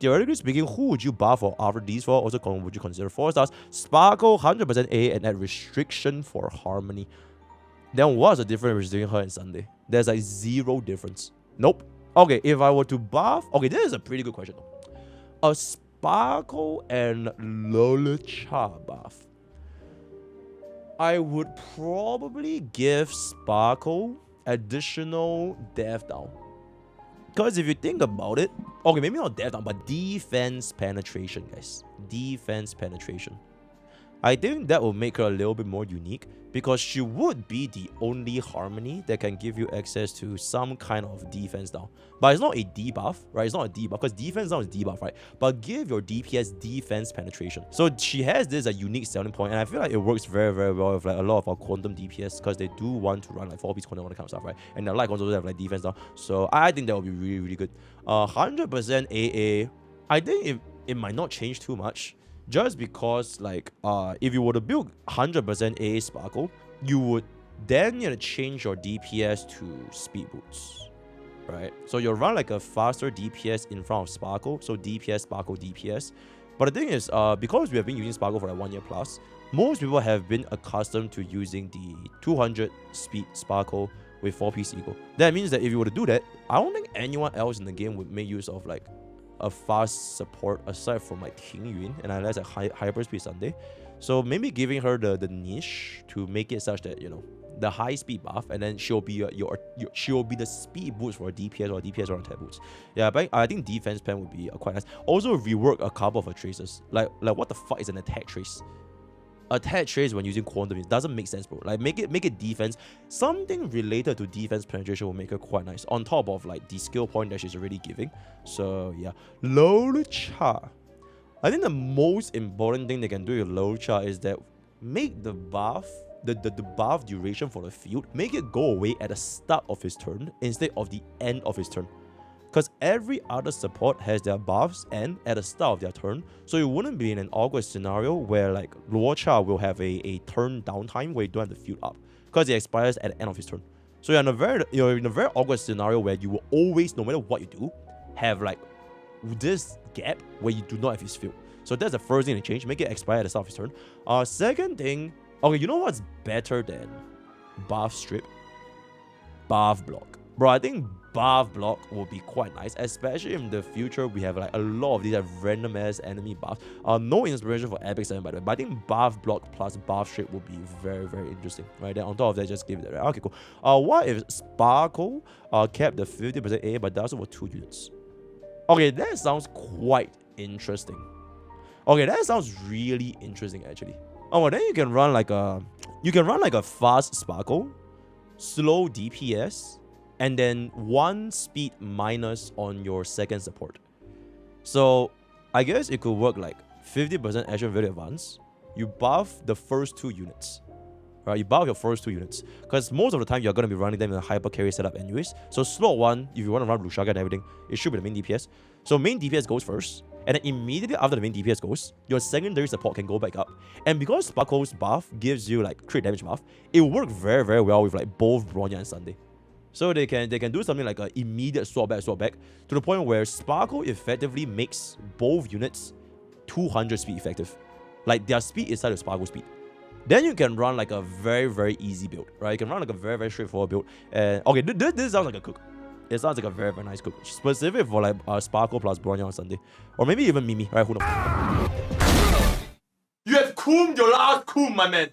Theoretically speaking, who would you buff for after these 4? Also, would you consider 4 stars? Sparkle, 100% A, and add restriction for Harmony. Then what's the difference between her and Sunday? There's like 0 difference. Nope. Okay, if I were to buff... Okay, this is a pretty good question. A Sparkle and LOUCHA buff. I would probably give Sparkle additional death down. Because if you think about it, okay, maybe not death down, but defense penetration, guys. Defense penetration. I think that will make her a little bit more unique because she would be the only Harmony that can give you access to some kind of defense down. But it's not a debuff, right? It's not a debuff because defense down is debuff, right? But give your DPS defense penetration. So she has this a unique selling point, and I feel like it works very, very well with like a lot of our quantum DPS because they do want to run like 4-piece quantum, all that kind of stuff, right? And the light also have like defense down. So I think that would be really, really good. 100% AA. I think it might not change too much. Just because, like, if you were to build 100% AA Sparkle, you would then change your DPS to Speed Boots, right? So you'll run like a faster DPS in front of Sparkle, so DPS, Sparkle, DPS. But the thing is, because we have been using Sparkle for like 1 year plus, most people have been accustomed to using the 200 speed Sparkle with 4-piece Eagle. That means that if you were to do that, I don't think anyone else in the game would make use of like a fast support aside from like Ting Yun and unless like Hyperspeed Sunday. So maybe giving her the niche to make it such that, you know, the high speed buff, and then she'll be she'll be the speed boost for DPS or DPS or attack boots. Yeah, but I think defense pen would be quite nice. Also rework a couple of her traces. Like what the fuck is an attack trace? Attack trace when using quantum, it doesn't make sense, bro. Like make it defense. Something related to defense penetration will make her quite nice on top of like the skill point that she's already giving. So yeah, LOUCHA. I think the most important thing they can do with LOUCHA is that make the buff, the buff duration for the field, make it go away at the start of his turn instead of the end of his turn. Because every other support has their buffs end at the start of their turn, so you wouldn't be in an awkward scenario where like LOUCHA will have a turn downtime where you don't have the field up because it expires at the end of his turn. So you're in a very awkward scenario where you will always, no matter what you do, have like this gap where you do not have his field. So that's the first thing to change. Make it expire at the start of his turn. Second thing, okay, you know what's better than buff strip? Buff block. Bro, I think buff block will be quite nice, especially in the future we have like a lot of these like, random ass enemy buffs. No inspiration for Epic 7 by the way, but I think buff block plus buff strip will be very, very interesting, right? Then on top of that, just give it that. Okay, cool. What if Sparkle kept the 50% A but does it for 2 units? Okay, that sounds quite interesting. Okay, that sounds really interesting actually. Oh, well, then you can run like a fast Sparkle, slow DPS, and then 1 speed minus on your second support. So I guess it could work like 50% action very advanced. You buff the first 2 units. Right? You buff your first 2 units. Because most of the time you're gonna be running them in a hyper carry setup anyways. So slot 1, if you want to run LOUCHA and everything, it should be the main DPS. So main DPS goes first. And then immediately after the main DPS goes, your secondary support can go back up. And because Sparkle's buff gives you like crit damage buff, it will work very, very well with like both Bronya and Sunday. So they can do something like an immediate swap back to the point where Sparkle effectively makes both units 200 speed effective. Like their speed is like Sparkle speed. Then you can run like a very, very easy build, right? You can run like a very, very straightforward build. And okay, this sounds like a cook. It sounds like a very, very nice cook. Specific for like Sparkle plus Bronya on Sunday. Or maybe even Mimi, right? Who knows? You have coomed your last coom, my man.